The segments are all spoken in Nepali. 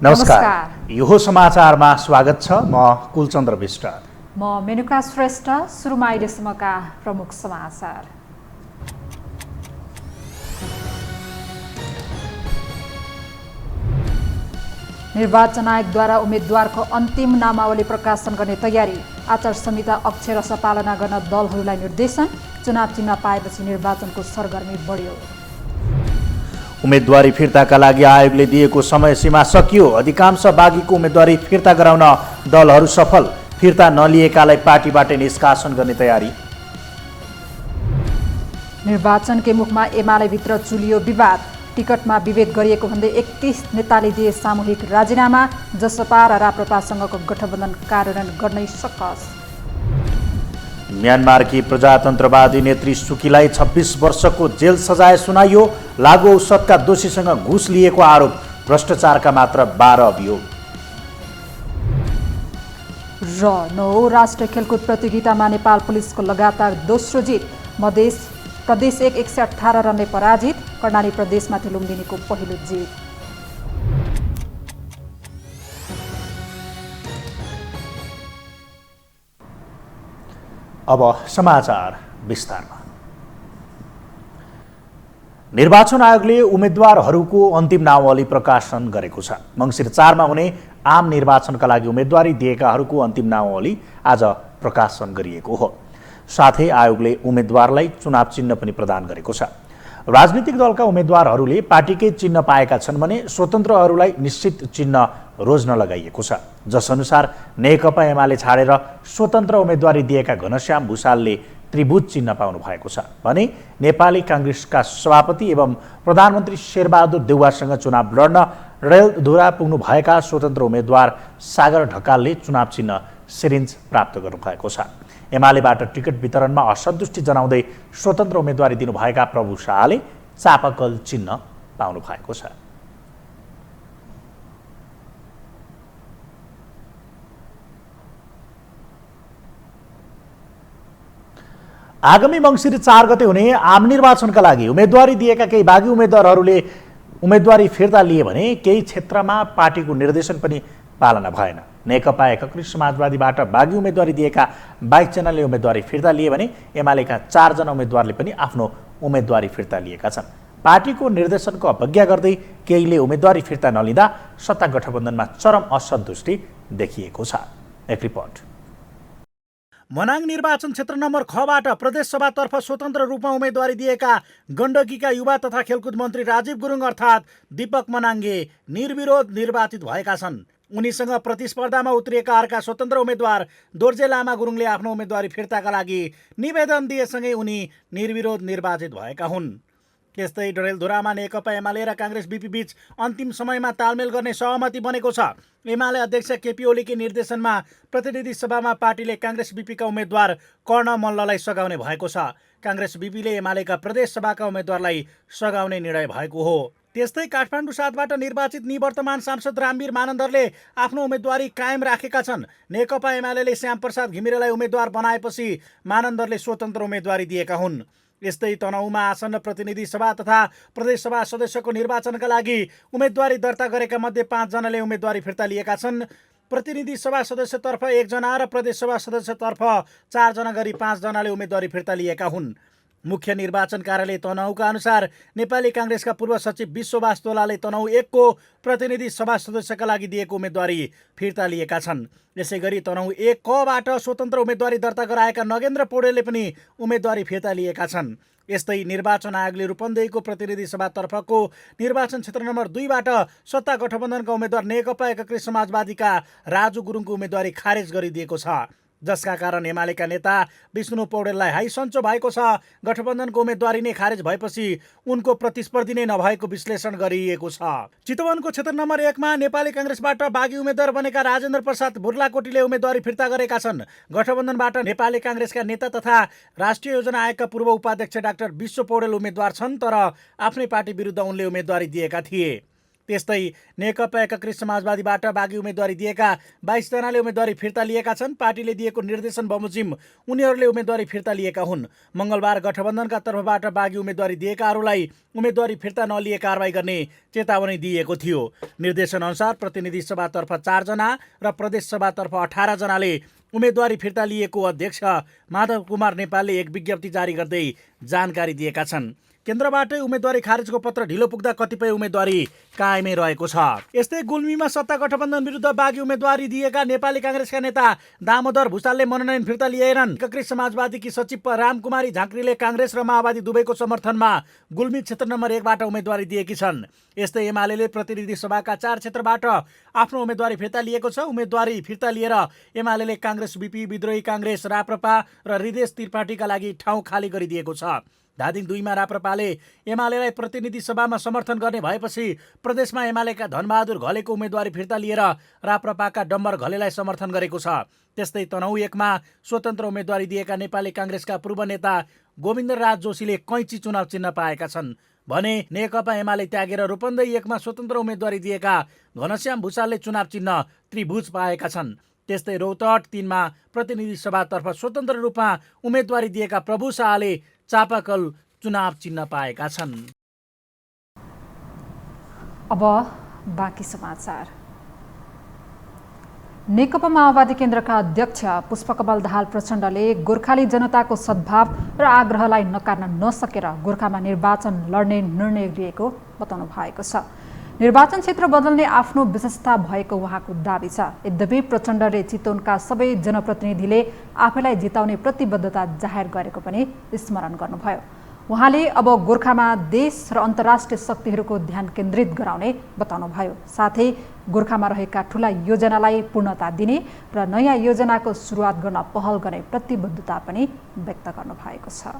नमस्कार। यो समाचारमा स्वागत छ। म कुलचन्द्र विष्ट। म मेनुका श्रेष्ठ। सुरुमा अहिलेसम्मका प्रमुख समाचार। निर्वाचन आयोगद्वारा उम्मेद्वारको अन्तिम नामावली प्रकाशन गर्ने तयारी। आचार संहिता अक्षरश पालना गर्न दलहरूलाई निर्देशन। चुनाव चिन्ह पाएपछि निर्वाचनको सरगर्मी बढ्यो। उम्मेदवारी फिर्ताका लागि आयोगले दिएको समय सीमा सकियो। अधिकांश बाँकीको उम्मेदवारी फिर्ता गराउन दलहरू सफल। फिर्ता नलिएकालाई पार्टीबाट निष्कासन गर्ने तयारी। निर्वाचनकै मुखमा एमालेभित्र चुलियो विवाद। टिकटमा विभेद गरिएको भन्दै 31 नेताले दिए सामूहिक राजीनामा। जसपा र राप्रपासँगको गठबन्धन कार्यान्वयन गर्नै सकस। म्यानमारकी प्रजातन्त्रवादी नेत्री सुकीलाई 26 वर्षको जेल सजाय सुनाइयो। लागु औषधका दोषीसँग घुस लिएको आरोप। भ्रष्टाचारका मात्र 12 अभियोग। र 9 राष्ट्रिय खेलकुद प्रतियोगितामा नेपाल पुलिसको लगातार दोस्रो जित। प्रदेश 118 रनले पराजित। कर्णाली प्रदेशमाथि लुम्बिनीको पहिलो जित। अब समाचार विस्तारमा। निर्वाचन आयोगले उम्मेद्वारहरूको अन्तिम नामावली प्रकाशन गरेको छ। मङ्सिर 4 मा हुने आम निर्वाचनका लागि उम्मेदवारी दिएकाहरूको अन्तिम नामावली आज प्रकाशन गरिएको हो। साथै आयोगले उम्मेदवारलाई चुनाव चिन्ह पनि प्रदान गरेको छ। राजनीतिक दलका उम्मेदवारहरूले पार्टीकै चिन्ह पाएका छन् भने स्वतन्त्रहरूलाई निश्चित चिन्ह रोज्न लगाइएको छ। जसअनुसार नेकपा एमाले छाडेर स्वतन्त्र उम्मेदवारी दिएका घनश्याम भुसालले त्रिभुज चिन्ह पाउनु भएको छ भने नेपाली काङ्ग्रेसका सभापति एवं प्रधानमन्त्री शेरबहादुर देउवासँग चुनाव लड्न रेलधुरा पुग्नु भएका स्वतन्त्र उम्मेदवार सागर ढकालले चुनाव चिन्ह सिरिन्ज प्राप्त गर्नुभएको छ। एमालेबाट टिकट वितरणमा असन्तुष्टि जनाउँदै स्वतन्त्र उम्मेदवारी दिनुभएका प्रभु शाहले चापाकल चिन्ह पाउनु भएको छ। आगामी मङ्सिर 4 गते हुने आम निर्वाचनका लागि उम्मेदवारी दिएका केही बाँकी उम्मेदवारहरूले उम्मेदवारी फिर्ता लिए भने केही क्षेत्रमा पार्टीको निर्देशन पनि पालना भएन। नेकपा एकीकृत समाजवादीबाट बाँकी उम्मेदवारी दिएका 22 जनाले उम्मेदवारी फिर्ता लिए भने एमालेका 4 जना उम्मेदवारले पनि आफ्नो उम्मेदवारी फिर्ता लिएका छन्। पार्टीको निर्देशनको अवज्ञा गर्दै केहीले उम्मेदवारी फिर्ता नलिँदा सत्ता गठबन्धनमा चरम असन्तुष्टि देखिएको छ। एक रिपोर्ट। मनाङ निर्वाचन क्षेत्र नम्बर 6 बाट प्रदेशसभातर्फ स्वतन्त्र रूपमा उम्मेदवारी दिएका गण्डकीका युवा तथा खेलकुद मन्त्री राजीव गुरुङ अर्थात् दीपक मनाङ्गे निर्विरोध निर्वाचित भएका छन्। उनीसँग प्रतिस्पर्धामा उत्रिएका अर्का स्वतन्त्र उम्मेदवार दोर्जे लामा गुरुङले आफ्नो उम्मेदवारी फिर्ताका लागि निवेदन दिएसँगै उनी निर्विरोध निर्वाचित भएका हुन्। त्यस्तै डडेलधुरामा नेकपा एमाले र काङ्ग्रेस बीपी बीच अन्तिम समयमा तालमेल गर्ने सहमति बनेको छ। एमाले अध्यक्ष केपी ओलीकी निर्देशनमा प्रतिनिधि सभामा पार्टीले काङ्ग्रेस बीपीका उम्मेदवार कर्ण मल्ललाई सघाउने भएको छ। काङ्ग्रेस बीपीले एमालेका प्रदेश सभाका उम्मेदवारलाई सघाउने निर्णय भएको हो। त्यस्तै काठमाडौँ 7 बाट निर्वाचित निवर्तमान सांसद रामवीर मानन्दरले आफ्नो उम्मेदवारी कायम राखेका छन्। नेकपा एमाले श्यामप्रसाद घिमिरेलाई उम्मेदवार बनाएपछि मानन्दरले स्वतन्त्र उम्मेदवारी दिएका हुन्। यस्तै तनहुँमा आसन्न प्रतिनिधि सभा तथा प्रदेश सभा सदस्यको निर्वाचनका लागि उम्मेदवारी दर्ता गरेका मध्ये 5 जनाले उम्मेदवारी फिर्ता लिएका छन्। प्रतिनिधि सभा सदस्यतर्फ 1 जना र प्रदेश सभा सदस्यतर्फ 4 जना गरी 5 जनाले उम्मेदवारी फिर्ता लिएका हुन्। मुख्य निर्वाचन कार्यालय तनहुँका अनुसार नेपाली काङ्ग्रेसका पूर्व सचिव विश्वबास तोलाले तनहुँ 1 को प्रतिनिधि सभा सदस्यका लागि दिएको उम्मेदवारी फिर्ता लिएका छन्। यसै गरी तनहुँ 1 क बाट स्वतन्त्र उम्मेदवारी दर्ता गराएका नगेन्द्र पौडेलले पनि उम्मेदवारी फिर्ता लिएका छन्। यस्तै निर्वाचन आयोगले रूपन्देहीको प्रतिनिधि सभातर्फको निर्वाचन क्षेत्र नम्बर 2 बाट सत्ता गठबन्धनका उम्मेदवार नेकपा एकीकृत समाजवादीका राजु गुरुङको उम्मेदवारी खारेज गरिदिएको छ। जसका कारण एमालेका नेता विष्णु पौडेललाई हाई सन्चो भएको छ। गठबन्धनको उम्मेदवारी नै खारेज भएपछि उनको प्रतिस्पर्धी नै नभएको विश्लेषण गरिएको छ। चितवनको क्षेत्र नम्बर 1 मा नेपाली काङ्ग्रेसबाट बागी उम्मेद्वार बनेका राजेन्द्र प्रसाद बुर्लाकोटीले उम्मेदवारी फिर्ता गरेका छन्। गठबन्धनबाट नेपाली काङ्ग्रेसका नेता तथा राष्ट्रिय योजना आयोगका पूर्व उपाध्यक्ष डाक्टर विश्व पौडेल उम्मेदवार छन्, तर आफ्नै पार्टी विरुद्ध उनले उम्मेदवारी दिएका थिए। त्यस्तै नेकपा एकीकृत समाजवादीबाट बागी उम्मेदवारी दिएका 22 जनाले उम्मेदवारी फिर्ता लिएका छन्। पार्टीले दिएको निर्देशन बमोजिम उनीहरूले उम्मेदवारी फिर्ता लिएका हुन्। मंगलबार गठबन्धनका तर्फबाट बागी उम्मेदवारी दिएकाहरूलाई उम्मेदवारी फिर्ता नलिए कारबाही गर्ने चेतावनी दिएको थियो। निर्देशन अनुसार प्रतिनिधि सभातर्फ 4 जना र प्रदेश सभातर्फ 18 जनाले उम्मेदवारी फिर्ता लिएको अध्यक्ष माधव कुमार नेपालले एक विज्ञप्ति जारी गर्दै जानकारी दिएका छन्। केन्द्रबाटै उम्मेदवारी खारेजको पत्र ढिलो पुग्दा कतिपय उम्मेदवारी कायमै रहेको छ। यस्तै गुल्मीमा सत्ता गठबन्धन विरुद्ध बागी उम्मेदवारी दिएका नेपाली काङ्ग्रेसका नेता दामोदर भुसालले मनोनयन फिर्ता लिएनन्। एकीकृत समाजवादीकी सचिव रामकुमारी झाँक्रीले काङ्ग्रेस र माओवादी दुवैको समर्थनमा गुल्मी क्षेत्र नम्बर 1 बाट उम्मेदवारी दिएकी छन्। यस्तै एमाले प्रतिनिधि सभाका 4 क्षेत्रबाट आफ्नो उम्मेदवारी फिर्ता लिएको छ। उम्मेदवारी फिर्ता लिएर एमाले काङ्ग्रेस बीपी, विद्रोही काङ्ग्रेस, राप्रपा र हृदय त्रिपाठीका लागि ठाउँ खाली गरिदिएको छ। धादिङ 2 मा राप्रपाले एमालेलाई प्रतिनिधि सभामा समर्थन गर्ने भएपछि प्रदेशमा एमालेका धनबहादुर घलेको उम्मेदवारी फिर्ता लिएर राप्रपाका डम्बर घलेलाई समर्थन गरेको छ। त्यस्तै तनहुँ 1 मा स्वतन्त्र उम्मेदवारी दिएका नेपाली काङ्ग्रेसका पूर्व नेता गोविन्दराज जोशीले कैँची चुनाव चिन्ह पाएका छन् भने नेकपा एमाले त्यागेर रूपन्देही 1 मा स्वतन्त्र उम्मेदवारी दिएका घनश्याम भुसालले चुनाव चिन्ह त्रिभुज पाएका छन्। त्यस्तै रौतहट 3 मा प्रतिनिधि सभातर्फ स्वतन्त्र रूपमा उम्मेदवारी दिएका प्रभु शाहले चापाकल चुनाव चिन्ह पाएका छन्। अब बाँकी समाचार। नेकपा माओवादी केन्द्रका अध्यक्ष पुष्पकमल दाहाल प्रचण्डले गोर्खाली जनताको सद्भाव र आग्रहलाई नकार्न नसकेर गोर्खामा निर्वाचन लड्ने निर्णय लिएको बताउनु भएको छ। निर्वाचन क्षेत्र बदल्ने आफ्नो विशेषता भएको उहाँको दाबी छ। यद्यपि प्रचण्डले चितवनका सबै जनप्रतिनिधिले आफैलाई जिताउने प्रतिबद्धता जाहेर गरेको पनि स्मरण गर्नुभयो। उहाँले अब गोर्खामा देश र अन्तर्राष्ट्रिय शक्तिहरूको ध्यान केन्द्रित गराउने बताउनुभयो। साथै गोर्खामा रहेका ठूला योजनालाई पूर्णता दिने र नयाँ योजनाको सुरुवात गर्न पहल गर्ने प्रतिबद्धता पनि व्यक्त गर्नुभएको छ।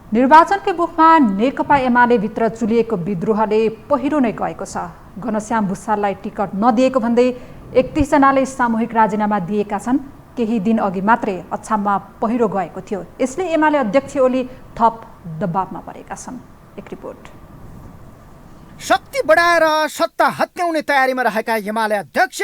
निर्वाचनकै मुखमा नेकपा एमाले भित्र चुलिएको विद्रोहले पहिरो नै गएको छ। घनश्याम भुसाललाई टिकट नदिएको भन्दै 31 जनाले सामूहिक राजीनामा दिएका छन्। केही दिन अघि मात्रै अछाममा पहिरो गएको थियो। यसले एमाले अध्यक्ष ओली थप दबावमा परेका छन्। एक रिपोर्ट। शक्ति बढाएर सत्ता हत्याउने तयारीमा रहेका एमाले अध्यक्ष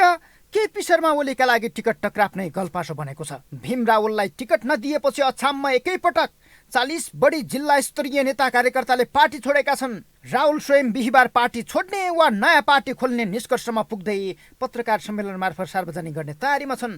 केपी शर्मा ओलीका लागि टिकट टक्राप्ने गल्पासो बनेको छ। भीम रावललाई टिकट नदिएपछि अछाममा एकैपटक 40 बढी जिल्ला स्तरीय नेता कार्यकर्ताले पार्टी छोडेका छन्। राहुल स्वयं बिहिबार पार्टी छोड्ने वा नयाँ पार्टी खोल्ने निष्कर्षमा पुग्दै पत्रकार सम्मेलन मार्फत सार्वजनिक गर्ने तयारीमा छन्।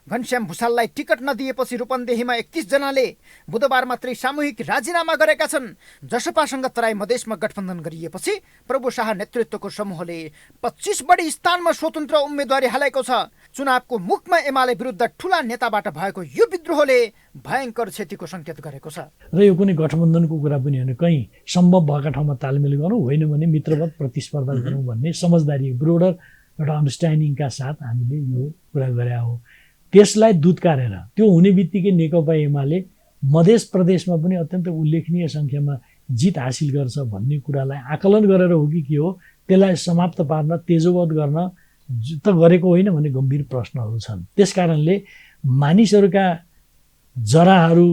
घनश्याम भुसाललाई टिकट नदिएपछि रूपन्देहीमा 31 जनाले बुधबार मात्रै सामूहिक राजीनामा गरेका छन्। जसपासँग तराई मधेसमा गठबन्धन गरिएपछि प्रभु शाह नेतृत्वको समूहले 25 बढी स्थानमा स्वतन्त्र उम्मेदवारी हालेको छ। चुनावको मुखमा एमाले विरुद्ध ठूला नेताबाट भएको यो विद्रोहले भयङ्कर क्षतिको सङ्केत गरेको छ। र यो कुनै गठबन्धनको कुरा पनि होइन, कहीँ सम्भव भएका ठाउँमा तालमेल गरौँ, होइन भने मित्रवत प्रतिस्पर्धा गरौँ भन्ने समझदारी ब्रोडर एउटा अन्डरस्ट्यान्डिङका साथ हामीले यो कुरा गरे हो। त्यसलाई दुत्कारेर त्यो हुने बित्तिकै नेकपा एमाले मधेस प्रदेशमा पनि अत्यन्त उल्लेखनीय सङ्ख्यामा जित हासिल गर्छ भन्ने कुरालाई आकलन गरेर हो कि के हो, त्यसलाई समाप्त पार्न तेजोवध गर्न त गरेको होइन भन्ने गम्भीर प्रश्नहरू छन्। त्यसकारणले मानिसहरूका जराहरू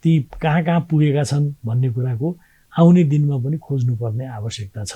ती कहाँ पुगेका छन् भन्ने कुराको आउने दिनमा पनि खोज्नुपर्ने आवश्यकता छ।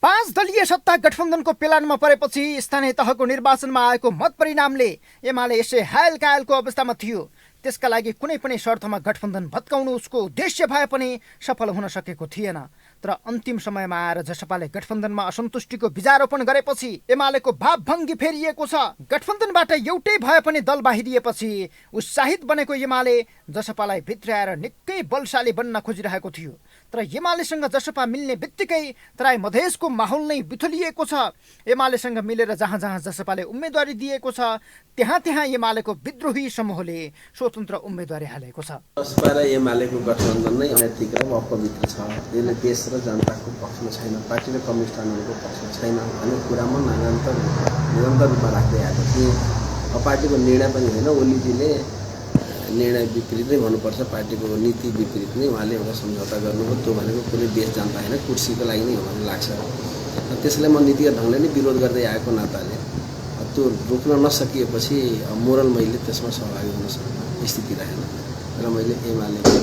5 दलीय सत्ता गठबन्धनको पेलानमा परेपछि स्थानीय तहको निर्वाचनमा आएको मत परिणामले एमाले यसै हायल कायलको अवस्थामा थियो। त्यसका लागि कुनै पनि शर्तमा गठबन्धन भत्काउनु उसको उद्देश्य भए पनि सफल हुन सकेको थिएन। तर अन्तिम समयमा आएर जसपाले गठबन्धनमा असन्तुष्टिको बीजारोपण गरेपछि एमालेको भावभङ्गी फेरिएको छ। गठबन्धनबाट एउटै भए पनि दल बाहिरिएपछि उत्साहित बनेको एमाले जसपालाई भित्र्याएर निकै बलशाली बन्न खोजिरहेको थियो। तर एमालेसँग जसपा मिल्ने बित्तिकै तराई मधेसको माहौल नै बिथुलिएको छ। एमालेसँग मिलेर जहाँ जहाँ जसपाले उम्मेदवारी दिएको छ त्यहाँ त्यहाँ एमालेको विद्रोही समूहले स्वतन्त्र उम्मेदवारी हालेको छ। जसपा र एमालेको गठबन्धन नै अनैतिक र अपवित्र छ। यसले देश र जनताको पक्षमा छैन, पार्टी र कम्युनिस्ट आन्दोलनको पक्षमा छैन भन्ने कुरामा निरन्तर रूपमा राख्दै आएको थिएँ। पार्टीको निर्णय पनि होइन, ओलीजीले निर्णय विपरीत नै भन्नुपर्छ, पार्टीको नीति विपरीत नै उहाँले एउटा सम्झौता गर्नुभयो। त्यो भनेको कुनै देश जनता होइन, कुर्सीको लागि नै हो भन्ने लाग्छ। त्यसलाई म नीतिगत ढङ्गले नै विरोध गर्दै आएको नाताले त्यो रोक्न नसकिएपछि मोरल मैले त्यसमा सहभागी हुन सक्ने स्थिति रहेन। र मैले एमालेको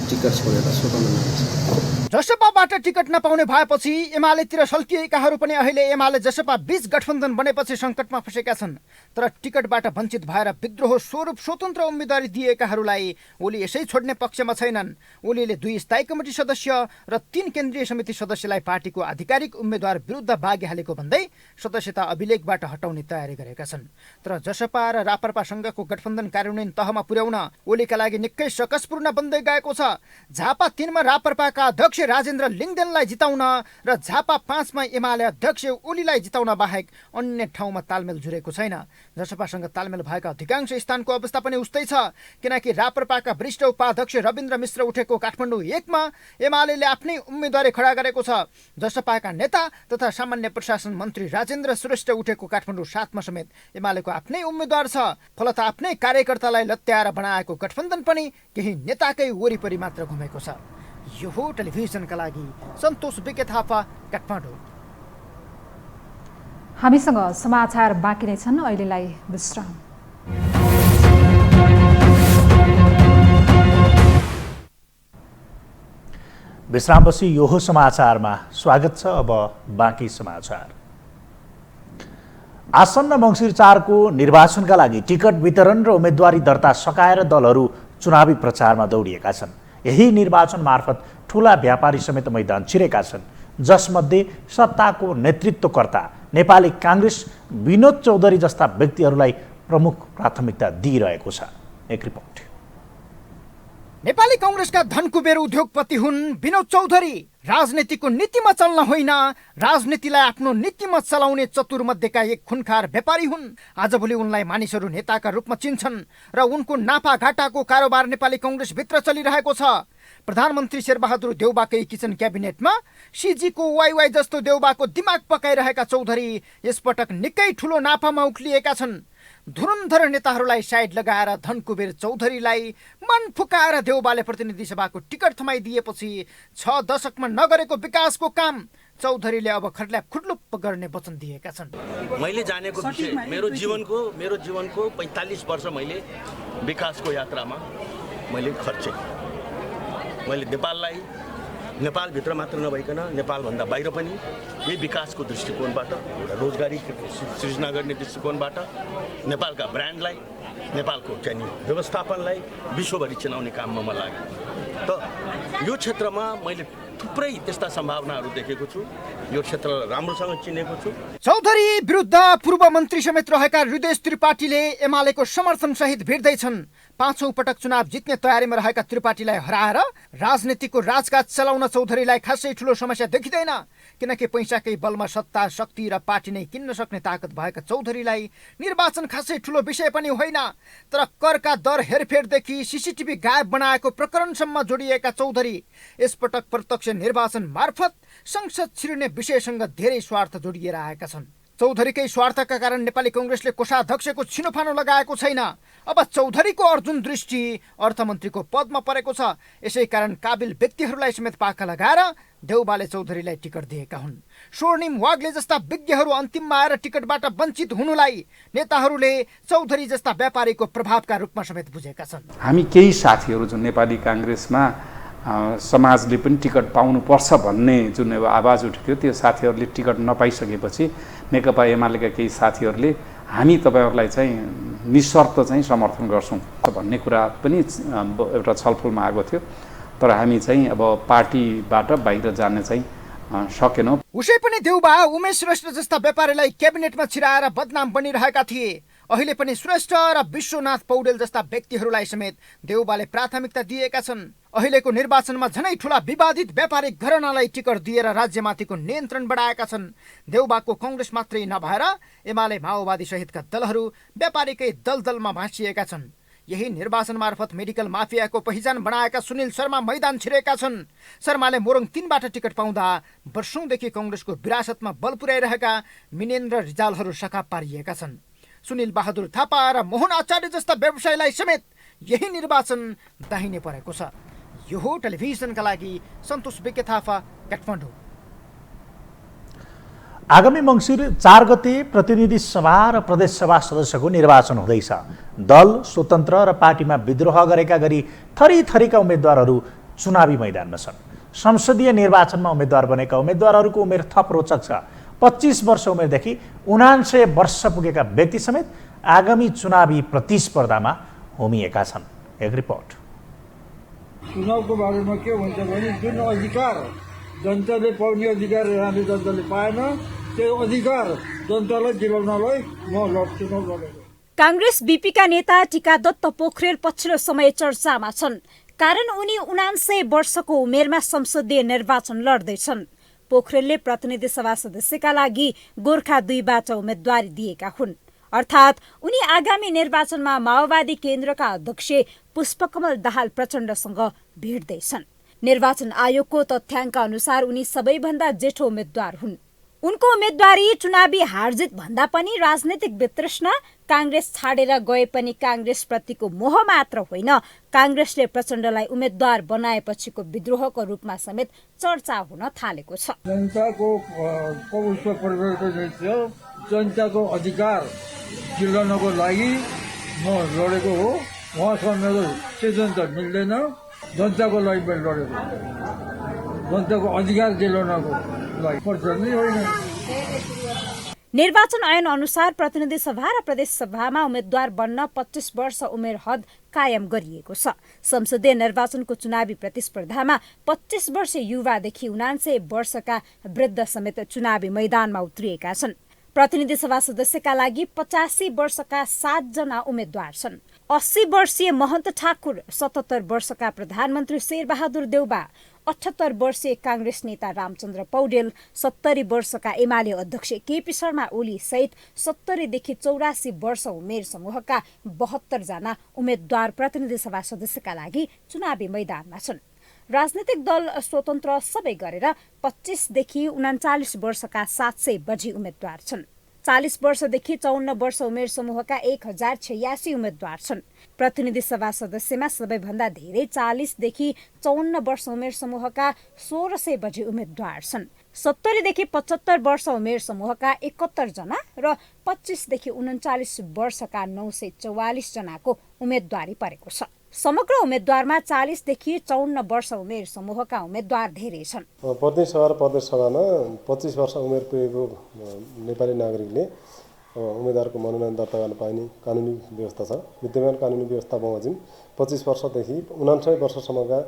टिकट छोडेर स्वतन्त्र नाम जसपाबाट टिकट नपाउने भएपछि एमालेतिर सल्किएकाहरू पनि अहिले एमाले जसपा बीच गठबन्धन बनेपछि सङ्कटमा फँसेका छन्। तर टिकटबाट वञ्चित भएर विद्रोह स्वरूप स्वतन्त्र उम्मेदवारी दिएकाहरूलाई ओली यसै छोड्ने पक्षमा छैनन्। ओलीले 2 स्थायी कमिटी सदस्य र 3 केन्द्रीय समिति सदस्यलाई पार्टीको आधिकारिक उम्मेद्वार विरुद्ध बागी हालेको भन्दै सदस्यता अभिलेखबाट हटाउने तयारी गरेका छन्। तर जसपा र रापरपासँगको गठबन्धन कार्यान्वयन तहमा पुर्याउन ओलीका लागि निकै सकसपूर्ण बन्दै गएको छ। झापा 3 मा रापरपाका अध्यक्ष राजेन्द्र लिङदेनलाई जिताउन र झापा 5 मा एमाले अध्यक्ष ओलीलाई जिताउन बाहेक अन्य ठाउँमा तालमेल जुरेको छैन। जसपासँग तालमेल भएका अधिकांश स्थानको अवस्था पनि उस्तै छ, किनकि रापरपाका वरिष्ठ उपाध्यक्ष रविन्द्र मिश्र उठेको काठमाडौँ 1 मा एमालेले आफ्नै उम्मेदवारी खडा गरेको छ। जसपाका नेता तथा सामान्य प्रशासन मन्त्री राजेन्द्र श्रेष्ठ उठेको काठमाडौँ 7 मा समेत एमालेको आफ्नै उम्मेदवार छ। फलत आफ्नै कार्यकर्तालाई लत्याएर बनाएको गठबन्धन पनि केही नेताकै वरिपरि मात्र घुमेको छ। यो हो टेलिभिजनका लागि सन्तोष बिके थापा, काठमाडौँ। हामीसँग समाचार बाँकी नै छन्, अहिलेलाई विश्राम। विश्रामपछि यो हो समाचारमा स्वागत छ। अब बाँकी समाचार। आसन्न मङ्सिर 4 को निर्वाचनका लागि टिकट वितरण र उम्मेदवारी दर्ता सकाएर दलहरू चुनावी प्रचारमा दौडिएका छन्। यही निर्वाचन मार्फत ठूला व्यापारी समेत मैदान छिरेका छन्, जसमध्ये सत्ताको नेतृत्वकर्ता नेपाली काङ्ग्रेस विनोद चौधरी जस्ता व्यक्तिहरूलाई प्रमुख प्राथमिकता दिइरहेको छ। एक रिपोर्ट। नेपाली कांग्रेसका धनकुबेर उद्योगपति हुन् विनोद चौधरी। राजनीतिको नीतिमा चल्न होइन, राजनीतिलाई आफ्नो नीतिमा चलाउने चतुर्मध्येका एक खुनखार व्यापारी हुन्। आजभोलि उनलाई मानिसहरू नेताका रूपमा चिन्छन् र उनको नाफाघाटाको कारोबार नेपाली कांग्रेसभित्र चलिरहेको छ। प्रधानमन्त्री शेरबहादुर देउबाकै किचन क्याबिनेटमा सिजीको वाइवाई जस्तो देउबाको दिमाग पकाइरहेका चौधरी यसपटक निकै ठुलो नाफामा उक्लिएका छन्। धुरन्धर नेताहरूलाई साइड लगाएर धनकुबेर चौधरीलाई मन फुकाएर देउबाले प्रतिनिधि सभाको टिकट थमाइदिएपछि 6 दशकमा नगरेको विकासको काम चौधरीले अब खर्ल्याप खुर्लुप्प गर्ने वचन दिएका छन्। मैले जानेको विषय मेरो जीवनको 45 वर्ष मैले विकासको यात्रामा मैले खर्चे। मैले नेपालभित्र मात्र नभइकन नेपालभन्दा बाहिर पनि यही विकासको दृष्टिकोणबाट एउटा रोजगारी सृजना गर्ने दृष्टिकोणबाट नेपालका ब्रान्डलाई, नेपालको चाहिँ व्यवस्थापनलाई विश्वभरि चिनाउने काममा म लागेँ। त यो क्षेत्रमा मैले थुप्रै त्यस्ता सम्भावनाहरू देखेको छु। यो क्षेत्र राम्रोसँग चिनेको छु। चौधरी विरुद्ध पूर्व मन्त्री समेत रहेका हृदय त्रिपाठीले एमालेको समर्थन सहित भिड्दैछन्। 5औं पटक चुनाव जित्ने तयारीमा रहेका त्रिपाठीलाई हराएर राजनीतिको राजकाज चलाउन चौधरीलाई खासै ठुलो समस्या देखिँदैन, किनकि पैसाकै बलमा सत्ता, शक्ति र पार्टी नै किन्न सक्ने ताकत भएका चौधरीलाई निर्वाचन खासै ठुलो विषय पनि होइन। तर करका दर हेरफेरदेखि सीसीटीभी गायब बनाएको प्रकरणसम्म जोडिएका चौधरी यसपटक प्रत्यक्ष निर्वाचन मार्फत संसद छिर्ने विषयसँग धेरै स्वार्थ जोडिएर आएका छन्। चौधरीकै स्वार्थका कारण नेपाली कांग्रेसले कोषाध्यक्षको छिनोफानो लगाएको छैन। अब चौधरीको अर्जुन दृष्टि अर्थमन्त्रीको पदमा परेको छ। यसै कारण काबिल व्यक्तिहरूलाई समेत पाखा लगाएर देउबाले चौधरीलाई टिकट दिएका हुन्। स्वर्णिम वाग्ले जस्ता विज्ञहरू अन्तिममा आएर टिकटबाट वञ्चित हुनुलाई नेताहरूले चौधरी जस्ता व्यापारीको प्रभावका रूपमा समेत बुझेका छन्। हामी केही साथीहरू जुन नेपाली कांग्रेसमा समाजले पनि टिकट पाउनुपर्छ भन्ने जुन आवाज उठ्थ्यो, त्यो साथीहरूले टिकट नपाइसकेपछि नेकपा एमालेका केही साथीहरूले हामी तपाईँहरूलाई चाहिँ निशर्त चाहिँ समर्थन गर्छौँ भन्ने कुरा पनि एउटा छलफलमा आएको थियो। तर हामी चाहिँ अब पार्टीबाट बाहिर जाने चाहिँ सकेनौँ। उसै पनि देउबा उमेश श्रेष्ठ जस्ता व्यापारीलाई क्याबिनेटमा छिराएर बदनाम बनिरहेका थिए। अहिले पनि श्रेष्ठ र विश्वनाथ पौडेल जस्ता व्यक्तिहरूलाई समेत देउबाले प्राथमिकता दिएका छन्। अहिलेको निर्वाचनमा झनै ठूला विवादित व्यापारिक घरानालाई टिकट दिएर राज्यमाथिको नियन्त्रण बढाएका छन्। देउबाको कांग्रेस मात्रै नभएर एमाले, माओवादी सहितका दलहरू व्यापारीकै दलदलमा भाँसिएका छन्। यही निर्वाचन मार्फत मेडिकल माफियाको पहिचान बनाएका सुनिल शर्मा मैदान छिरेका छन्। शर्माले मोरङ 3बाट टिकट पाउँदा वर्षौंदेखि कांग्रेसको विरासतमा बल पुर्याइरहेका मिनेन्द्र रिजालहरू सखा पारिएका छन्। सुनिल बहादुर थापा र मोहन आचार्य जस्ता व्यवसायीलाई समेत यही निर्वाचन दाहिने परेको छ। यो हो टेलिभिजनका लागि सन्तोष बिके थापा, काठमाडौँ। आगामी मङ्सिर 4 गते प्रतिनिधि सभा र प्रदेशसभा सदस्यको निर्वाचन हुँदैछ। दल, स्वतन्त्र र पार्टीमा विद्रोह गरेका गरी थरीथरीका उम्मेद्वारहरू चुनावी मैदानमा छन्। संसदीय निर्वाचनमा उम्मेद्वार बनेका उम्मेद्वारहरूको उमेर थप रोचक छ। 25 वर्ष उमेरदेखि 79 वर्ष पुगेका व्यक्ति समेत आगामी चुनावी प्रतिस्पर्धामा होमिएका छन्। एक रिपोर्ट। चुनावको बारेमा के हुन्छ भने जुन अधिकार जनताले पाउने अधिकार यहाँले जनताले पाएन, त्यो अधिकार जनतालाई दिलाउनलाई म चुनाव लडेको। काङ्ग्रेस बीपीका नेता टीकादत्त पोखरेल पछिल्लो समय चर्चामा छन्, कारण उनी 79 वर्षको उमेरमा संसदीय निर्वाचन लड्दैछन्। पोखरेलले प्रतिनिधि सभा सदस्यका लागि गोर्खा 2बाट उम्मेद्वारी दिएका हुन्। अर्थात् उनी आगामी निर्वाचनमा माओवादी केन्द्रका अध्यक्ष पुष्पकमल दाहाल प्रचण्डसँग भिड्दैछन्। निर्वाचन आयोगको तथ्याङ्क अनुसार उनी सबैभन्दा जेठो उम्मेद्वार हुन्। उनको उम्मेद्वारी चुनावी हारजित भन्दा पनि राजनैतिक वितृष्णा, काङ्ग्रेस छाडेर गए पनि काङ्ग्रेस प्रतिको मोह मात्र होइन, काङ्ग्रेसले प्रचण्डलाई उम्मेद्वार बनाएपछिको विद्रोहको रूपमा समेत चर्चा हुन थालेको छ। जनताको पौष्य परिवर्तन थियो, जनताको अधिकार दिलाउनको लागि म लडेको हो। उहाँसँग मेरो सिद्धान्त मिल्दैन। जनताको लागि मैले लडेको, जनताको अधिकार दिलाउनको लागि पर्ने होइन। निर्वाचन ऐन अनुसार प्रतिनिधि सभा र प्रदेश सभामा उम्मेद्वार बन्न 25 वर्ष उमेर हद कायम गरिएको छ। संसदीय निर्वाचनको चुनावी प्रतिस्पर्धामा 25 वर्षीय युवादेखि 79 वर्षका वृद्ध समेत चुनावी मैदानमा उत्रिएका छन्। प्रतिनिधि सभा सदस्यका लागि 85 वर्षका 7 जना उम्मेद्वार छन्। 80 वर्षीय महन्त ठाकुर, 77 वर्षका प्रधानमन्त्री शेरबहादुर देउबा, 78 वर्षीय काङ्ग्रेस नेता रामचन्द्र पौडेल, 70 वर्षका एमाले अध्यक्ष केपी शर्मा ओली सहित 70 देखि 84 वर्ष उमेर समूहका 72 जना उम्मेद्वार प्रतिनिधि सभा सदस्यका लागि चुनावी मैदानमा छन्। राजनैतिक दल स्वतन्त्र सबै गरेर 25 देखि 39 वर्षका 700 बढी उम्मेद्वार छन्। 40 वर्षदेखि 54 वर्ष उमेर समूहका 1086 उम्मेद्वार छन्। प्रतिनिधि सभा सदस्यमा सबैभन्दा धेरै 40 देखि 54 वर्ष उमेर समूहका 1600 बढी उम्मेद्वार छन्। 70 देखि 75 वर्ष उमेर समूहका 71 जना र 25 देखि 39 वर्षका 944 जनाको उम्मेद्वारी परेको छ। समग्र उम्मेद्वारमा 40 देखि 54 वर्ष उमेर समूहका उम्मेद्वार धेरै छन्। प्रतिनिधि सभा र प्रदेश सभामा 25 वर्ष उमेर पुगेको नेपाली नागरिकले उम्मेद्वारको मनोनयन दर्ता गर्न पाइने कानुनी व्यवस्था छ। विद्यमान कानुनी व्यवस्था बमोजिम 25 वर्षदेखि 79 वर्षसम्मका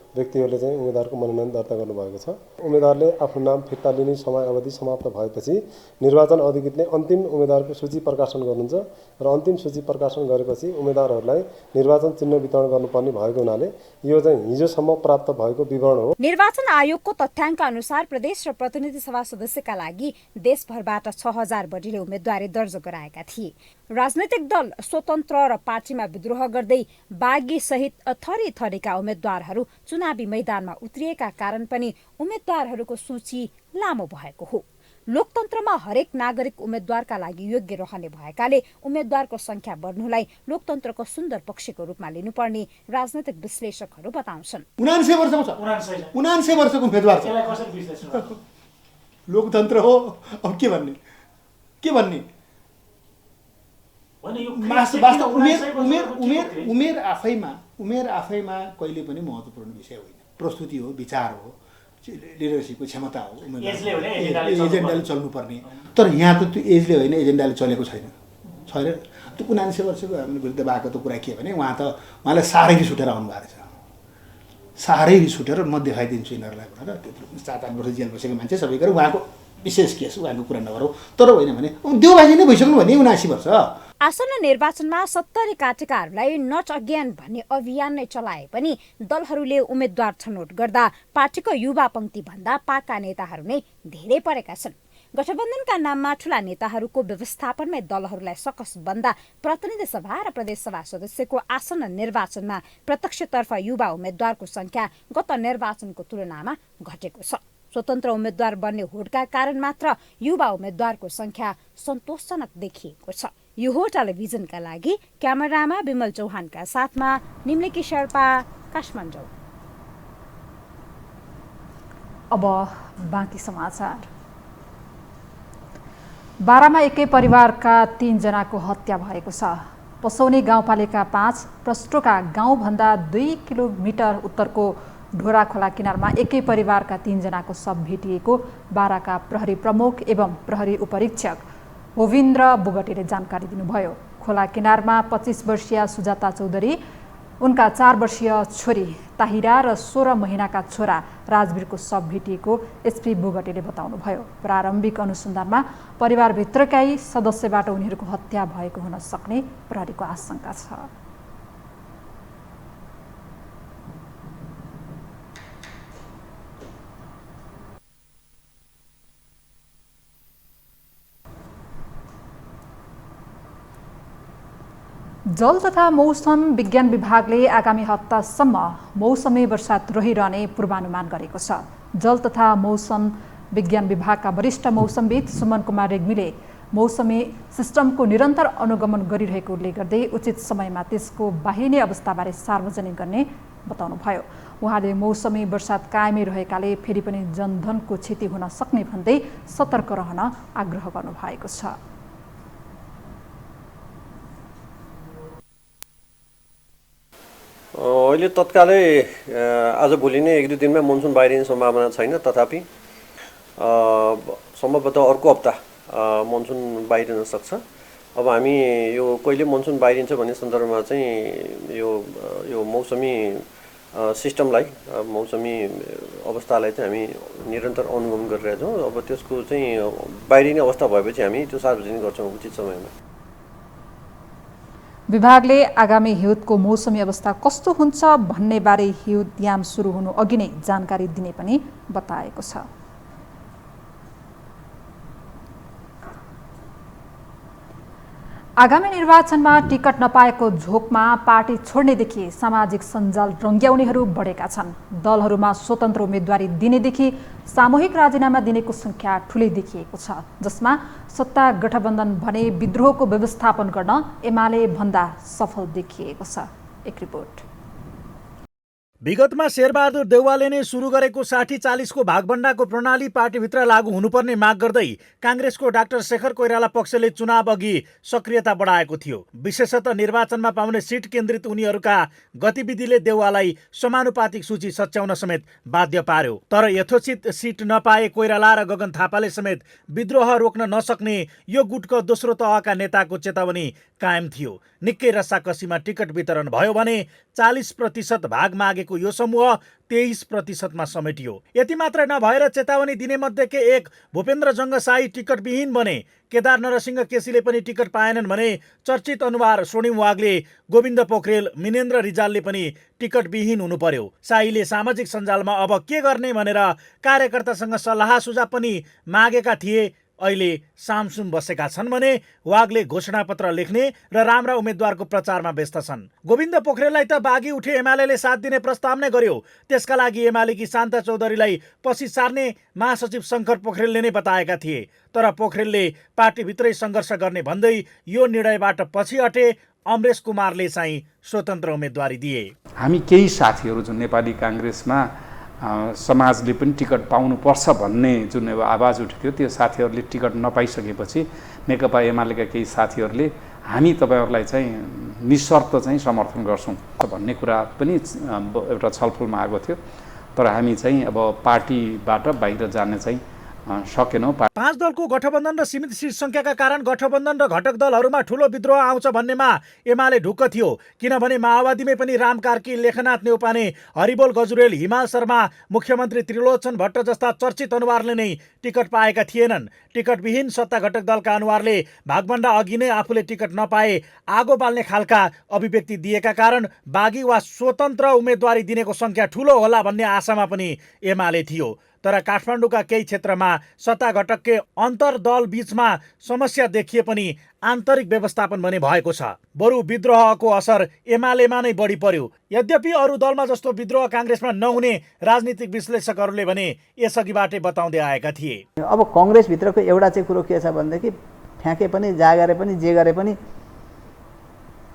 व्यक्तिहरूले चाहिँ उम्मेद्वारको मनोनयन दर्ता गर्नुभएको छ। उम्मेद्वारले आफ्नो नाम फिर्ता लिने समय अवधि समाप्त भएपछि निर्वाचन अधिकृतले अन्तिम उम्मेद्वारको सूची प्रकाशन गर्नुहुन्छ र अन्तिम सूची प्रकाशन गरेपछि उम्मेद्वारहरूलाई निर्वाचन चिन्ह वितरण गर्नुपर्ने भएको हुनाले यो चाहिँ हिजोसम्म प्राप्त भएको विवरण हो। निर्वाचन आयोगको तथ्याङ्क अनुसार प्रदेश र प्रतिनिधि सभा सदस्यका लागि देशभरबाट 6000 बढीले उम्मेद्वारी दर्ज गराएका थिए। राजनैतिक दल, स्वतन्त्र र पार्टीमा विद्रोह गर्दै बागी सहित थरीथरीका उम्मेद्वारहरू चुनावी मैदानमा उत्रिएका कारण पनि उम्मेद्वारहरूको सूची लामो भएको हो। लोकतन्त्रमा हरेक नागरिक उम्मेद्वारका लागि योग्य रहने भएकाले उम्मेद्वारको संख्या बढ्नुलाई लोकतन्त्रको सुन्दर पक्षको रूपमा लिनुपर्ने राजनैतिक विश्लेषकहरू बताउँछन्। 79 वर्षको छ, 79 वर्षको उम्मेद्वार छ। लोकतन्त्र हो, अब के भन्ने उमेर आफैमा कहिले पनि महत्त्वपूर्ण विषय होइन। प्रस्तुति हो, विचार हो, लिडरसिपको क्षमता हो। एजेन्डाले चल्नुपर्ने, तर यहाँ त त्यो एजले होइन, एजेन्डाले चलेको छैन। त्यो 79 वर्षको हामीले विरुद्ध भएको त कुरा के भने उहाँलाई साह्रै रिस उठेर आउनुभएको रहेछ। साह्रै रिस उठेर म देखाइदिन्छु यिनीहरूलाई भनेर त्यत्रो 7-8 वर्ष जेल बसेको मान्छे सबै गरेर उहाँको विशेष केस उहाँको कुरा नगरौँ। तर होइन भने देउबाजी नै भइसक्नु भने 79 वर्ष। आसन्न निर्वाचनमा 70 काटेकाहरूलाई नट अगेन भन्ने अभियान नै चलाए पनि दलहरूले उम्मेद्वार छनौट गर्दा पार्टीको युवा पंक्ति भन्दा पाका नेताहरू नै धेरै परेका छन्। गठबन्धनका नाममा ठूला नेताहरूको व्यवस्थापनमै दलहरूलाई सकस बन्दा प्रतिनिधि सभा र प्रदेश सभा सदस्यको आसन्न निर्वाचनमा प्रत्यक्षतर्फ युवा उम्मेद्वारको संख्या गत निर्वाचनको तुलनामा घटेको छ। स्वतन्त्र उम्मेद्वार बन्ने होडका कारण मात्र युवा उम्मेद्वारको संख्या सन्तोषजनक देखिएको छ। यो हो टेलिभिजनका लागि क्यामेरामा विमल चौहानका साथमा निम्लिकी शेर्पा, काठमाडौँ। अब बाँकी समाचार। बारामा एकै परिवारका 3 जनाको हत्या भएको छ। पसौनी गाउँपालिका 5 प्रस्टोका गाउँभन्दा 2 किलोमिटर उत्तरको ढोरा खोला किनारमा एकै परिवारका 3 जनाको शव भेटिएको बाराका प्रहरी प्रमुख एवं प्रहरी उपरीक्षक गोविन्द्र बुगटीले जानकारी दिनुभयो। खोला किनारमा 25 वर्षीय सुजाता चौधरी, उनका 4 वर्षीय छोरी ताहिरा र 16 महिनाका छोरा राजवीरको शव भेटिएको एसपी बुगटीले बताउनुभयो। प्रारम्भिक अनुसन्धानमा परिवारभित्रकै सदस्यबाट उनीहरूको हत्या भएको हुन सक्ने प्रहरीको आशंका छ। जल तथा मौसम विज्ञान विभागले आगामी हप्तासम्म मौसमी वर्षात रहिरहने पूर्वानुमान गरेको छ। जल तथा मौसम विज्ञान विभागका वरिष्ठ मौसमविद सुमन कुमार रेग्मीले मौसमी सिस्टमको निरन्तर अनुगमन गरिरहेको उल्लेख गर्दै उचित समयमा त्यसको बाहिरिने अवस्थाबारे सार्वजनिक गर्ने बताउनुभयो। उहाँले मौसमी वर्षात कायमै रहेकाले फेरि पनि जनधनको क्षति हुन सक्ने भन्दै सतर्क रहन आग्रह गर्नुभएको छ। अहिले तत्कालै आज भोलि नै 1-2 दिनमा मनसुन बाहिरिने सम्भावना छैन, तथापि सम्भवतः अर्को हप्ता मनसुन बाहिरिन सक्छ। अब हामी यो कहिले मनसुन बाहिरिन्छ भन्ने सन्दर्भमा चाहिँ यो मौसमी सिस्टमलाई, मौसमी अवस्थालाई चाहिँ हामी निरन्तर अनुगमन गरिरहेका छौँ। अब त्यसको चाहिँ बाहिरिने अवस्था भएपछि हामी त्यो सार्वजनिक गर्छौँ उचित समयमा। विभागले आगामी हिउँदको मौसमी अवस्था कस्तो हुन्छ भन्ने बारे हिउँद याम सुरु हुनु अघि नै जानकारी दिने पनि बताएको छ। आगामी निर्वाचनमा टिकट नपाएको झोकमा पार्टी छोड्नेदेखि सामाजिक सञ्जाल रङ्ग्याउनेहरू बढेका छन्। दलहरूमा स्वतन्त्र उम्मेदवारी दिनेदेखि सामूहिक राजीनामा दिनेको सङ्ख्या ठुलै देखिएको छ, जसमा सत्ता गठबन्धन भने विद्रोहको व्यवस्थापन गर्न एमाले भन्दा सफल देखिएको छ। एक रिपोर्ट। विगतमा शेरबहादुर देउवाले नै सुरु गरेको 60-40 को भागभण्डाको प्रणाली पार्टीभित्र लागू हुनुपर्ने माग गर्दै काङ्ग्रेसको डाक्टर शेखर कोइराला पक्षले चुनाव अघि सक्रियता बढाएको थियो। विशेषतः निर्वाचनमा पाउने सिट केन्द्रित उनीहरूका गतिविधिले देउवालाई समानुपातिक सूची सच्याउन समेत बाध्य पार्यो। तर यथोचित सिट नपाए कोइराला र गगन थापाले समेत विद्रोह रोक्न नसक्ने यो गुटको दोस्रो तहका नेताको चेतावनी कायम थियो। निकै रस्साकसीमा टिकट वितरण भयो भने 40% भाग मागेको यो समूह 23%मा समेटियो। यति मात्र नभएर चेतावनी दिने मध्येकै एक भूपेन्द्र जङ्गसाई टिकटविहीन बने। केदार नरसिंह केसीले पनि टिकट पाएनन् भने चर्चित अनुहार स्वर्णिम वाग्ले, गोविन्द पोखरेल, मिनेन्द्र रिजालले पनि टिकटविहीन हुनु पर्यो। साईले सामाजिक सञ्जालमा अब के गर्ने भनेर कार्यकर्तासँग सल्लाह सुझाव पनि मागेका थिए। अहिले सामसुम बसेका छन् भने वाग्ले घोषणापत्र लेख्ने र राम्रा उम्मेद्वारको प्रचारमा व्यस्त छन्। गोविन्द पोखरेललाई त बागी उठे एमालेले साथ दिने प्रस्ताव नै गर्यो। त्यसका लागि एमालेकी शान्ता चौधरीलाई पछि सार्ने महासचिव शङ्कर पोखरेलले नै बताएका थिए। तर पोखरेलले पार्टीभित्रै सङ्घर्ष गर्ने भन्दै यो निर्णयबाट पछि हटे। अमरेश कुमारले चाहिँ स्वतन्त्र उम्मेदवारी दिए। हामी केही साथीहरू जुन नेपाली काङ्ग्रेसमा समाजले पनि टिकट पाउनुपर्छ भन्ने जुन आवाज उठ्थ्यो, त्यो साथीहरूले टिकट नपाइसकेपछि नेकपा एमालेका केही साथीहरूले हामी तपाईँहरूलाई चाहिँ निशर्त चाहिँ समर्थन गर्छौँ भन्ने कुरा पनि एउटा छलफलमा आएको थियो। तर हामी चाहिँ अब पार्टीबाट बाहिर जान चाहिँ सकेनौँ। 5 दलको गठबन्धन र सीमित सिट सङ्ख्याका कारण गठबन्धन र घटक दलहरूमा ठुलो विद्रोह आउँछ भन्नेमा एमाले ढुक्क थियो। किनभने माओवादीमै पनि राम कार्की, लेखनाथ नेउपाने, हरिबोल गजुरेल, हिमाल शर्मा, मुख्यमन्त्री त्रिलोचन भट्ट जस्ता चर्चित अनुहारले नै टिकट पाएका थिएनन्। टिकटविहीन सत्ता घटक दलका अनुहारले भागभण्डा अघि नै आफूले टिकट नपाए आगो बाल्ने खालका अभिव्यक्ति दिएका कारण बागी वा स्वतन्त्र उम्मेदवारी दिनेको सङ्ख्या ठुलो होला भन्ने आशामा पनि एमाले थियो। तर काठमाडौँका केही क्षेत्रमा सत्ता घटककै अन्तर्दल बीचमा समस्या देखिए पनि आन्तरिक व्यवस्थापन भने भएको छ। बरु विद्रोहको असर एमालेमा नै बढी पर्यो। यद्यपि अरू दलमा जस्तो विद्रोह काङ्ग्रेसमा नहुने राजनीतिक विश्लेषकहरूले भने यसअघिबाटै बताउँदै आएका थिए। अब कङ्ग्रेसभित्रको एउटा चाहिँ कुरो के छ भनेदेखि फ्याँके पनि जागरे पनि जे गरे पनि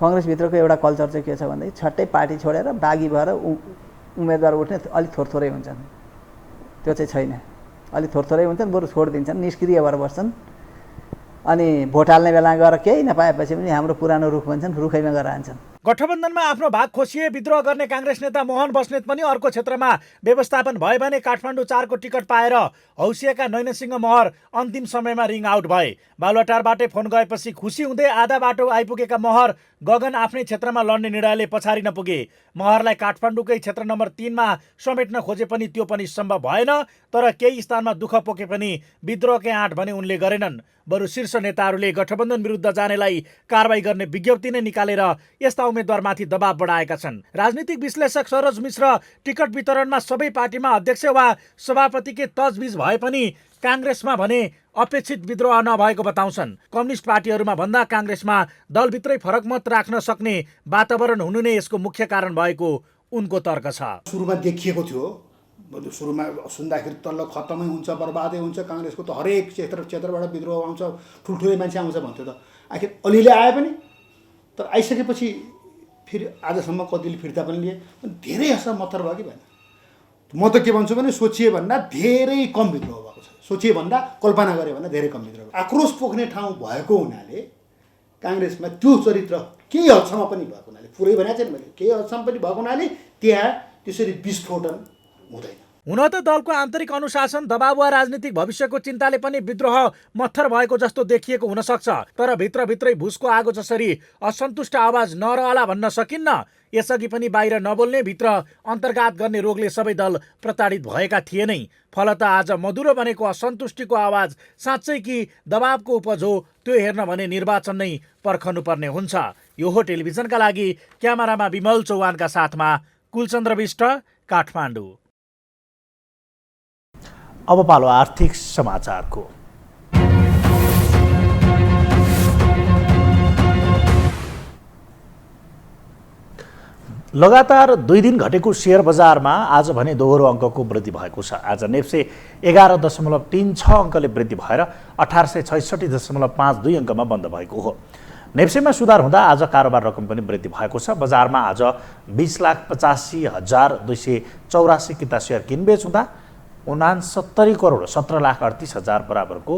कङ्ग्रेसभित्रको एउटा कल्चर चाहिँ के छ भनेदेखि छट्टै पार्टी छोडेर बागी भएर उम्मेदवार उठ्ने अलिक थोरै हुन्छन्। त्यो चाहिँ छैन, अलिक थोरै हुन्छन्, बरु छोडिदिन्छन्, निष्क्रिय भएर बस्छन्। अनि भोट हाल्ने बेला गएर केही नपाएपछि पनि हाम्रो पुरानो रुख भन्छन् रुखैमा गएर हान्छन्। गठबन्धनमा आफ्नो भाग खोसिए विद्रोह गर्ने काङ्ग्रेस नेता मोहन बस्नेत पनि अर्को क्षेत्रमा व्यवस्थापन भयो भने काठमाडौँ 4 को टिकट पाएर हौसिएका नयनसिंह महर अन्तिम समयमा रिङ आउट भए। बालुवाटारबाटै फोन गएपछि खुसी हुँदै आधा बाटो आइपुगेका महर गगन आफ्नै क्षेत्रमा लड्ने निर्णयले पछाडि नपुगे। महरलाई काठमाडौँकै क्षेत्र नम्बर 3 मा समेट्न खोजे पनि त्यो पनि सम्भव भएन। तर केही स्थानमा दुःख पोके पनि विद्रोहकै आँट भने उनले गरेनन्। बरु शीर्ष नेताहरूले गठबन्धन विरुद्ध जानेलाई कारबाही गर्ने विज्ञप्ति नै निकालेर यस्ता उम्मेद्वारमाथि दबाव बढाएका छन्। राजनीतिक विश्लेषक सरोज मिश्र टिकट वितरणमा सबै पार्टीमा अध्यक्ष वा सभापतिकै तजबिज भए पनि काङ्ग्रेसमा भने अपेक्षित विद्रोह नभएको बताउँछन्। कम्युनिस्ट पार्टीहरूमा भन्दा काङ्ग्रेसमा दलभित्रै फरक मत राख्न सक्ने वातावरण हुनु नै यसको मुख्य कारण भएको उनको तर्क छ। सुरुमा देखिएको थियो, सुरुमा सुन्दाखेरि तल्लो खत्तमै हुन्छ, बर्बादै हुन्छ, काङ्ग्रेसको त हरेक क्षेत्रबाट विद्रोह आउँछ, ठुल्ठुलै मान्छे आउँछ भन्थ्यो। त आखिर अलिअलि आयो पनि, तर आइसकेपछि फेरि आजसम्म कतिले फिर्ता पनि लिए, धेरै हदसम्म मत्तर भयो कि भएन। म त के भन्छु भने सोचिए भन्दा धेरै कम विद्रोह भएको छ, सोचिए भन्दा कल्पना गरे भन्दा धेरै कम विद्रोह। आक्रोश पोख्ने ठाउँ भएको हुनाले काङ्ग्रेसमा त्यो चरित्र केही हदसम्म पनि भएको हुनाले, पुरै भनेको छैन मैले, केही हदसम्म पनि भएको हुनाले त्यहाँ त्यसरी विस्फोटन हुँदैन। हुन त दलको आन्तरिक अनुशासन, दबाव वा राजनीतिक भविष्यको चिन्ताले पनि विद्रोह मत्थर भएको जस्तो देखिएको हुन सक्छ। तर भित्रभित्रै भुसको आगो जसरी असन्तुष्ट आवाज नरहला भन्न सकिन्न। यसअघि पनि बाहिर नबोल्ने, भित्र अन्तर्घात गर्ने रोगले सबै दल प्रताडित भएका थिए नै। फलत आज मधुरो बनेको असन्तुष्टिको आवाज साँच्चै कि दबावको उपज हो, त्यो हेर्न भने निर्वाचन नै पर्खनुपर्ने हुन्छ। यो हो टेलिभिजनका लागि क्यामेरामा विमल चौहानका साथमा कुलचन्द्र विष्ट, काठमाडौँ। अब पालो आर्थिक समाचारको। लगातार 2 दिन घटेको सेयर बजारमा आज भने दोहोरो अङ्कको वृद्धि भएको छ। आज नेप्से 11.36 अङ्कले वृद्धि भएर 1866.52 अङ्कमा बन्द भएको हो। नेप्सेमा सुधार हुँदा आज कारोबार रकम पनि वृद्धि भएको छ। बजारमा आज 20,85,284 किता सेयर किनबेच हुँदा 69,17,38,000 बराबरको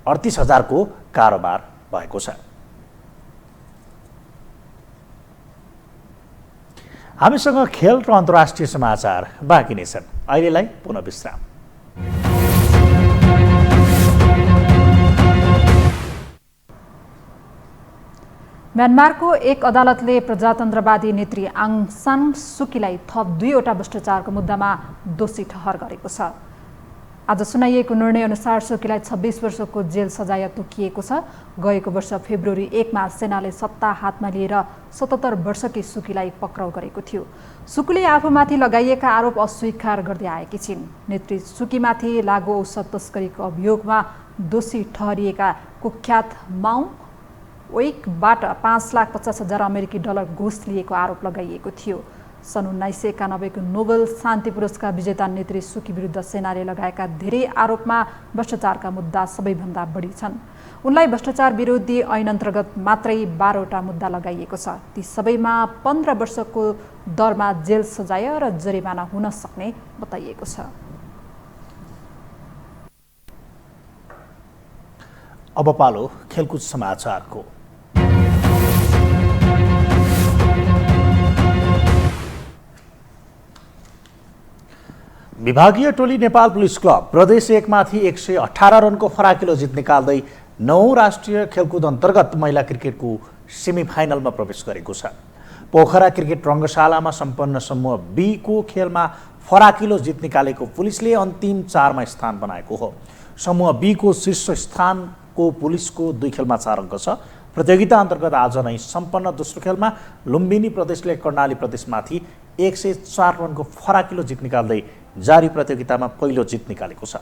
38,000 को कारोबार भएको छ। हामीसँग खेल र अन्तर्राष्ट्रिय समाचार बाँकी नै छन्। अहिलेलाई पुनः विश्राम। म्यानमारको एक अदालतले प्रजातन्त्रवादी नेत्री आङ सान सुकीलाई थप 2वटा भ्रष्टाचारको मुद्दामा दोषी ठहर गरेको छ। आज सुनाइएको निर्णय अनुसार सुकीलाई 26 वर्षको जेल सजाय तोकिएको छ। गएको वर्ष फेब्रुअरी 1 मा सेनाले सत्ता हातमा लिएर 77 वर्षकी सुकीलाई पक्राउ गरेको थियो। सुकीले आफूमाथि लगाइएका आरोप अस्वीकार गर्दै आएकी छिन्। नेत्री सुकीमाथि लागु औषध तस्करीको अभियोगमा दोषी ठहरिएका कुख्यात माउ वेकबाट 5,50,000 अमेरिकी डलर घुस लिएको आरोप लगाइएको थियो। सन् 1991 को नोबेल शान्ति पुरस्कार विजेता नेत्री सुकी विरुद्ध सेनाले लगाएका धेरै आरोपमा भ्रष्टाचारका मुद्दा सबैभन्दा बढी छन्। उनलाई भ्रष्टाचार विरोधी ऐन अन्तर्गत मात्रै 12वटा मुद्दा लगाइएको छ। ती सबैमा 15 वर्षको दरमा जेल सजाय र जरिवाना हुन सक्ने बताइएको छ। अब पालो खेलकुद समाचारको। विभागीय टोली नेपाल पुलिस क्लब प्रदेश 1 माथि 118 रनको फराकिलो जित निकाल्दै 9 राष्ट्रिय खेलकुद अन्तर्गत महिला क्रिकेटको सेमिफाइनलमा प्रवेश गरेको छ। पोखरा क्रिकेट रङ्गशालामा सम्पन्न समूह बी को खेलमा फराकिलो जित निकालेको पुलिसले अन्तिम 4 मा स्थान बनाएको हो। समूह बी को शीर्ष स्थानको पुलिसको 2 खेलमा 4 अङ्क छ। प्रतियोगिता अन्तर्गत आज नै सम्पन्न दोस्रो खेलमा लुम्बिनी प्रदेशले कर्णाली प्रदेशमाथि 104 रनको फराकिलो जित निकाल्दै जारी प्रतियोगितामा पहिलो जित निकालेको छ।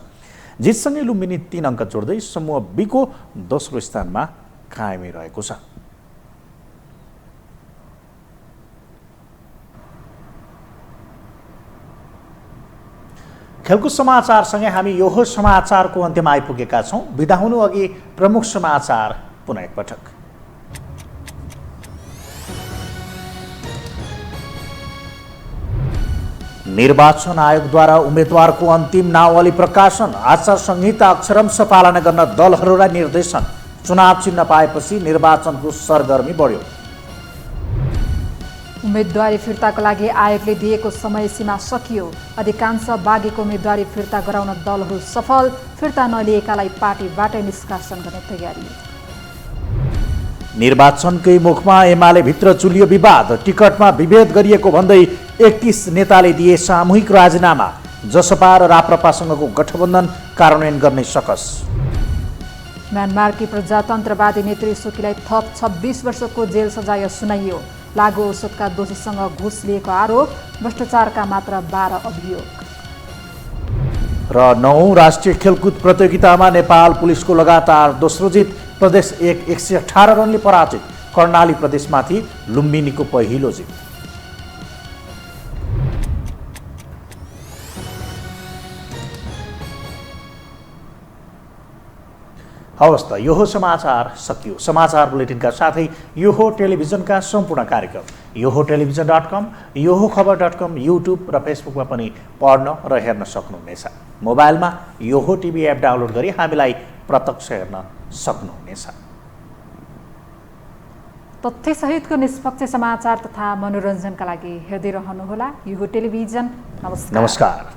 जितसँगै लुम्बिनी 3 अङ्क जोड्दै समूह बी को दोस्रो स्थानमा कायमै रहेको छ। खेलकुद समाचारसँगै हामी यो समाचारको अन्त्यमा आइपुगेका छौँ। बिदा हुनु अघि प्रमुख समाचार पुनः एकपटक। निर्वाचन आयोगद्वारा उम्मेद्वारको अन्तिम नावली प्रकाशन, आचार संहिता अक्षरशः पालना गर्न दलहरूलाई निर्देशन, चुनाव चिन्ह पाएपछि निर्वाचनको सरगर्मी बढ्यो। उम्मेदवारी फिर्ताको लागि आयोगले दिएको समय सीमा सकियो। अधिकांश बाँकीको उम्मेदवारी फिर्ता गराउन दलहरू सफल, फिर्ता नलिएकालाई पार्टीबाटै निष्कासन गर्ने तयारी। निर्वाचनकै मुखमा एमाले भित्र चुलियो विवाद, टिकटमा विभेद गरिएको भन्दै 31 नेताले दिए सामूहिक राजीनामा, जसपा र राप्रपासँगको गठबन्धन कार्यान्वयन गर्ने सकस। म्यानमारकी प्रजातन्त्रवादी नेत्री सुकीलाई थप 26 वर्षको जेल सजाय सुनाइयो। लागु औषधका दोषीसँग घुस लिएको आरोप, भ्रष्टाचारका मात्र 12 अभियोग। र 9औं राष्ट्रिय खेलकुद प्रतियोगितामा नेपाल पुलिसको लगातार दोस्रो जित, प्रदेश 118 रनले पराजित, कर्णाली प्रदेशमाथि लुम्बिनीको पहिलो जित। हवस् त, यो हो समाचार सकियो। समाचार बुलेटिनका साथै यो हो टेलिभिजनका सम्पूर्ण कार्यक्रम यो हो टेलिभिजन.com, यो हो खबर.com, युट्युब र फेसबुकमा पनि पढ्न र हेर्न सक्नुहुनेछ। मोबाइलमा यो हो टिभी एप डाउनलोड गरी हामीलाई प्रत्यक्ष हेर्न सक्नुहुनेछ। तथ्यसहितको निष्पक्ष समाचार तथा मनोरञ्जनका लागि हेर्दै रहनुहोला यो हो टेलिभिजन। नमस्कार।